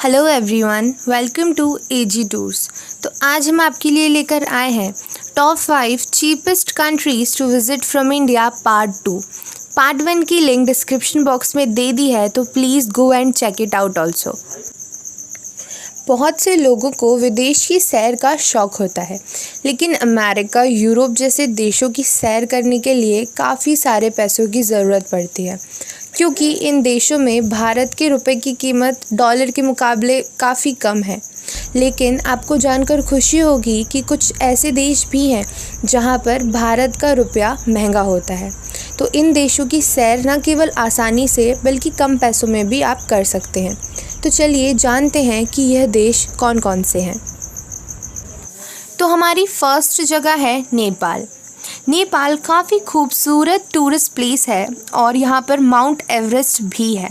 Hello everyone, welcome to AG tours. तो आज हम आपके लिए लेकर आए हैं top 5 cheapest countries to visit from India part 2। Part 1 की लिंक डिस्क्रिप्शन बॉक्स में दे दी है, तो please go and check it out also. बहुत से लोगों को विदेश की सैर का शौक़ होता है, लेकिन अमेरिका, यूरोप जैसे देशों की सैर करने के लिए काफ़ी सारे पैसों की ज़रूरत पड़ती है, क्योंकि इन देशों में भारत के रुपए की कीमत डॉलर के मुकाबले काफ़ी कम है। लेकिन आपको जानकर खुशी होगी कि कुछ ऐसे देश भी हैं जहां पर भारत का रुपया महंगा होता है। तो इन देशों की सैर न केवल आसानी से बल्कि कम पैसों में भी आप कर सकते हैं। तो चलिए जानते हैं कि यह देश कौन कौन से हैं। तो हमारी फर्स्ट जगह है नेपाल। नेपाल काफ़ी खूबसूरत टूरिस्ट प्लेस है और यहाँ पर माउंट एवरेस्ट भी है।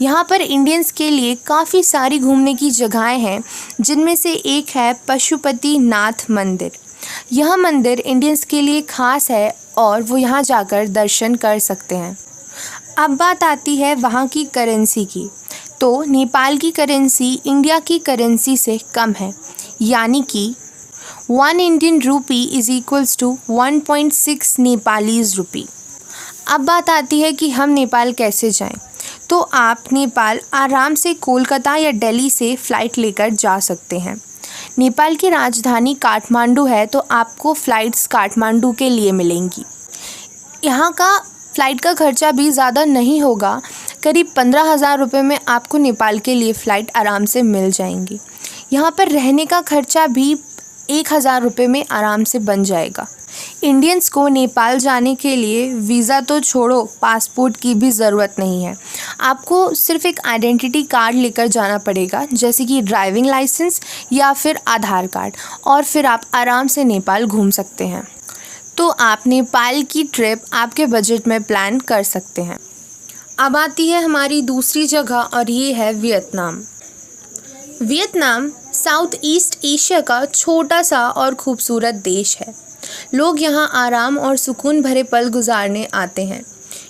यहाँ पर इंडियंस के लिए काफ़ी सारी घूमने की जगहें हैं, जिनमें से एक है पशुपतिनाथ मंदिर। यह मंदिर इंडियंस के लिए ख़ास है और वो यहाँ जाकर दर्शन कर सकते हैं। अब बात आती है वहाँ की करेंसी की। तो नेपाल की करेंसी इंडिया की करेंसी से कम है, यानी कि 1 Indian rupee is equals to 1.6 Nepalese रूपी। अब बात आती है कि हम नेपाल कैसे जाएं। तो आप नेपाल आराम से कोलकाता या दिल्ली से फ़्लाइट लेकर जा सकते हैं। नेपाल की राजधानी काठमांडू है, तो आपको फ़्लाइट्स काठमांडू के लिए मिलेंगी। यहाँ का फ़्लाइट का खर्चा भी ज़्यादा नहीं होगा, करीब 15,000 रुपये में आपको नेपाल के लिए फ़्लाइट आराम से मिल जाएंगी। यहाँ पर रहने का खर्चा भी 1,000 रुपये में आराम से बन जाएगा। इंडियंस को नेपाल जाने के लिए वीज़ा तो छोड़ो, पासपोर्ट की भी ज़रूरत नहीं है। आपको सिर्फ एक आइडेंटिटी कार्ड लेकर जाना पड़ेगा, जैसे कि ड्राइविंग लाइसेंस या फिर आधार कार्ड, और फिर आप आराम से नेपाल घूम सकते हैं। तो आप नेपाल की ट्रिप आपके बजट में प्लान कर सकते हैं। अब आती है हमारी दूसरी जगह, और ये है Vietnam. Vietnam south east Asia का छोटा सा और खूबसूरत देश है। लोग यहाँ आराम और सुकून भरे पल गुजारने आते हैं।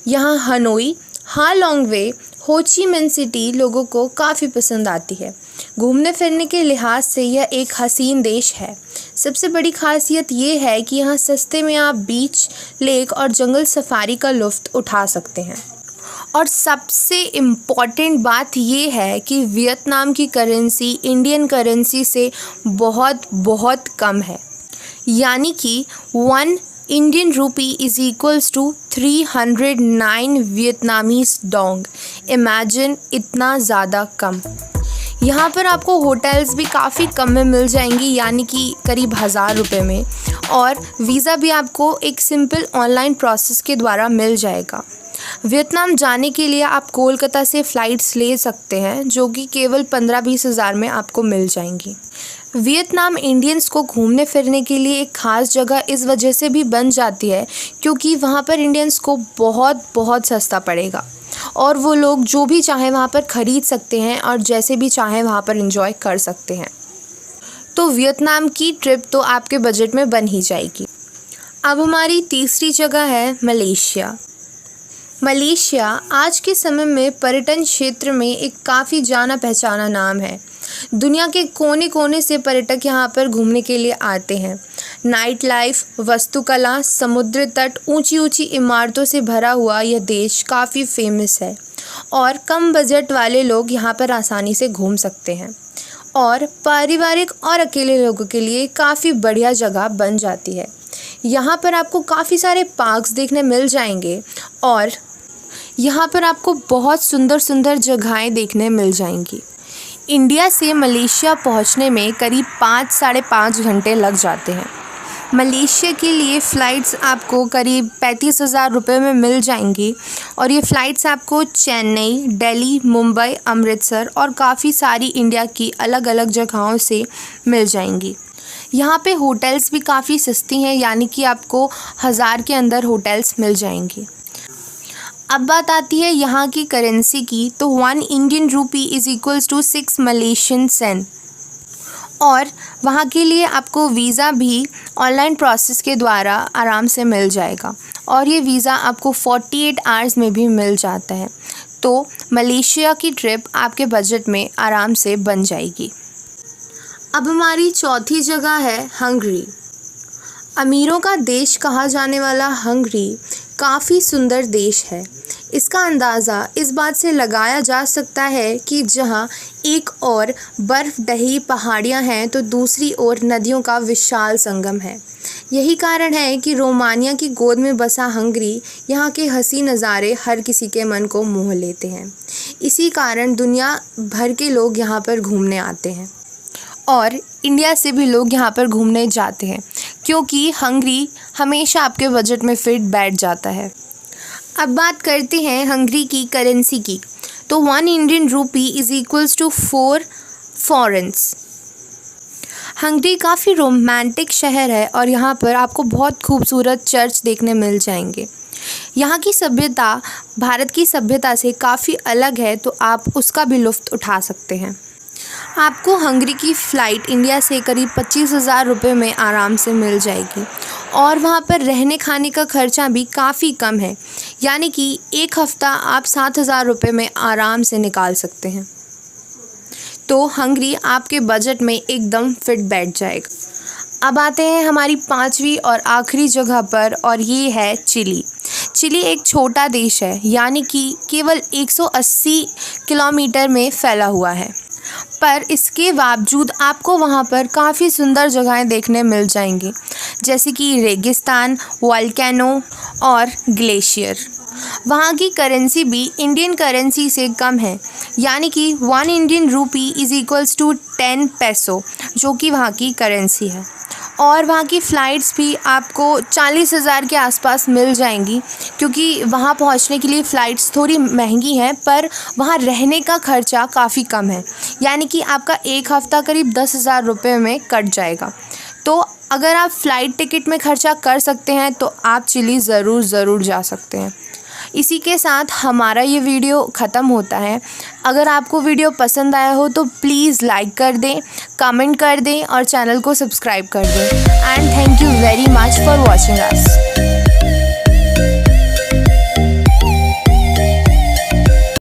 यहाँ हनोई, हालोंग वे, हो ची मिन सिटी लोगों को काफ़ी पसंद आती है। घूमने फिरने के लिहाज से यह एक हसीन देश है। सबसे बड़ी खासियत ये है कि यहाँ सस्ते में आप बीच, लेक और जंगल सफारी का लुत्फ़ उठा सकते हैं। और सबसे इम्पॉर्टेंट बात ये है कि वियतनाम की करेंसी इंडियन करेंसी से बहुत बहुत कम है, यानी कि 1 Indian rupee is equals to 309 Vietnamese dong. Imagine, इतना ज़्यादा कम। यहाँ पर आपको होटल्स भी काफ़ी कम में मिल जाएंगी, यानी कि करीब 1,000 रुपये में, और वीज़ा भी आपको एक सिंपल ऑनलाइन प्रोसेस के द्वारा मिल जाएगा। वियतनाम जाने के लिए आप कोलकाता से फ़्लाइट्स ले सकते हैं, जो कि केवल 15-20 हज़ार में आपको मिल जाएंगी। वियतनाम इंडियंस को घूमने फिरने के लिए एक ख़ास जगह इस वजह से भी बन जाती है, क्योंकि वहाँ पर इंडियंस को बहुत बहुत सस्ता पड़ेगा और वो लोग जो भी चाहें वहाँ पर ख़रीद सकते हैं और जैसे भी चाहें वहाँ पर एंजॉय कर सकते हैं। तो वियतनाम की ट्रिप तो आपके बजट में बन ही जाएगी। अब हमारी तीसरी जगह है मलेशिया। मलेशिया आज के समय में पर्यटन क्षेत्र में एक काफ़ी जाना पहचाना नाम है। दुनिया के कोने कोने से पर्यटक यहाँ पर घूमने के लिए आते हैं। नाइट लाइफ, वास्तुकला, समुद्र तट, ऊंची ऊंची इमारतों से भरा हुआ यह देश काफ़ी फेमस है और कम बजट वाले लोग यहाँ पर आसानी से घूम सकते हैं और पारिवारिक और अकेले लोगों के लिए काफ़ी बढ़िया जगह बन जाती है। यहाँ पर आपको काफ़ी सारे पार्क्स देखने मिल जाएंगे और यहाँ पर आपको बहुत सुंदर सुंदर जगहें देखने मिल जाएंगी। इंडिया से मलेशिया पहुँचने में करीब 5 साढ़े 5 घंटे लग जाते हैं। मलेशिया के लिए फ़्लाइट्स आपको करीब 35,000 रुपये में मिल जाएंगी और ये फ़्लाइट्स आपको चेन्नई, दिल्ली, मुंबई, अमृतसर और काफ़ी सारी इंडिया की अलग अलग जगहों से मिल जाएंगी। यहाँ पे होटल्स भी काफ़ी सस्ती हैं, यानी कि आपको 1,000 के अंदर होटल्स मिल जाएंगी। अब बात आती है यहाँ की करेंसी की। तो 1 Indian rupee is equals to 6 Malaysian sen, और वहाँ के लिए आपको वीज़ा भी ऑनलाइन प्रोसेस के द्वारा आराम से मिल जाएगा और ये वीज़ा आपको 48 आवर्स में भी मिल जाता है। तो मलेशिया की ट्रिप आपके बजट में आराम से बन जाएगी। अब हमारी चौथी जगह है हंगरी। अमीरों का देश कहा जाने वाला हंगरी काफ़ी सुंदर देश है। इसका अंदाज़ा इस बात से लगाया जा सकता है कि जहां एक ओर बर्फ़ ढही पहाड़ियां हैं तो दूसरी ओर नदियों का विशाल संगम है। यही कारण है कि रोमानिया की गोद में बसा हंगरी यहाँ के हंसी नज़ारे हर किसी के मन को मोह लेते हैं। इसी कारण दुनिया भर के लोग यहाँ पर घूमने आते हैं और इंडिया से भी लोग यहाँ पर घूमने जाते हैं, क्योंकि हंगरी हमेशा आपके बजट में फिट बैठ जाता है। अब बात करते हैं हंगरी की करेंसी की। तो 1 Indian rupee is equals to 4 forints. Hungary काफ़ी रोमांटिक शहर है और यहाँ पर आपको बहुत खूबसूरत चर्च देखने मिल जाएंगे। यहाँ की सभ्यता भारत की सभ्यता से काफ़ी अलग है, तो आप उसका भी लुत्फ़ उठा सकते हैं। आपको हंगरी की फ़्लाइट इंडिया से करीब 25,000 रुपये में आराम से मिल जाएगी और वहाँ पर रहने खाने का खर्चा भी काफ़ी कम है, यानी कि एक हफ़्ता आप 7,000 रुपये में आराम से निकाल सकते हैं। तो हंगरी आपके बजट में एकदम फिट बैठ जाएगा। अब आते हैं हमारी पांचवी और आखिरी जगह पर, और ये है चिली। चिली एक छोटा देश है, यानी कि केवल 180 किलोमीटर में फैला हुआ है, पर इसके बावजूद आपको वहाँ पर काफ़ी सुंदर जगहें देखने मिल जाएंगी, जैसे कि रेगिस्तान, वोल्केनो और ग्लेशियर। वहाँ की करेंसी भी इंडियन करेंसी से कम है, यानी कि 1 Indian rupee is equals to 10 पैसो, जो कि वहाँ की करेंसी है। और वहाँ की फ़्लाइट्स भी आपको 40,000 के आसपास मिल जाएंगी, क्योंकि वहाँ पहुँचने के लिए फ़्लाइट्स थोड़ी महंगी हैं, पर वहाँ रहने का ख़र्चा काफ़ी कम है, यानी कि आपका एक हफ़्ता करीब 10,000 रुपये में कट जाएगा। तो अगर आप फ़्लाइट टिकट में ख़र्चा कर सकते हैं तो आप चिली ज़रूर जा सकते हैं। इसी के साथ हमारा ये वीडियो ख़त्म होता है। अगर आपको वीडियो पसंद आया हो तो प्लीज़ लाइक कर दें, कमेंट कर दें और चैनल को सब्सक्राइब कर दें। And thank you very much for watching us.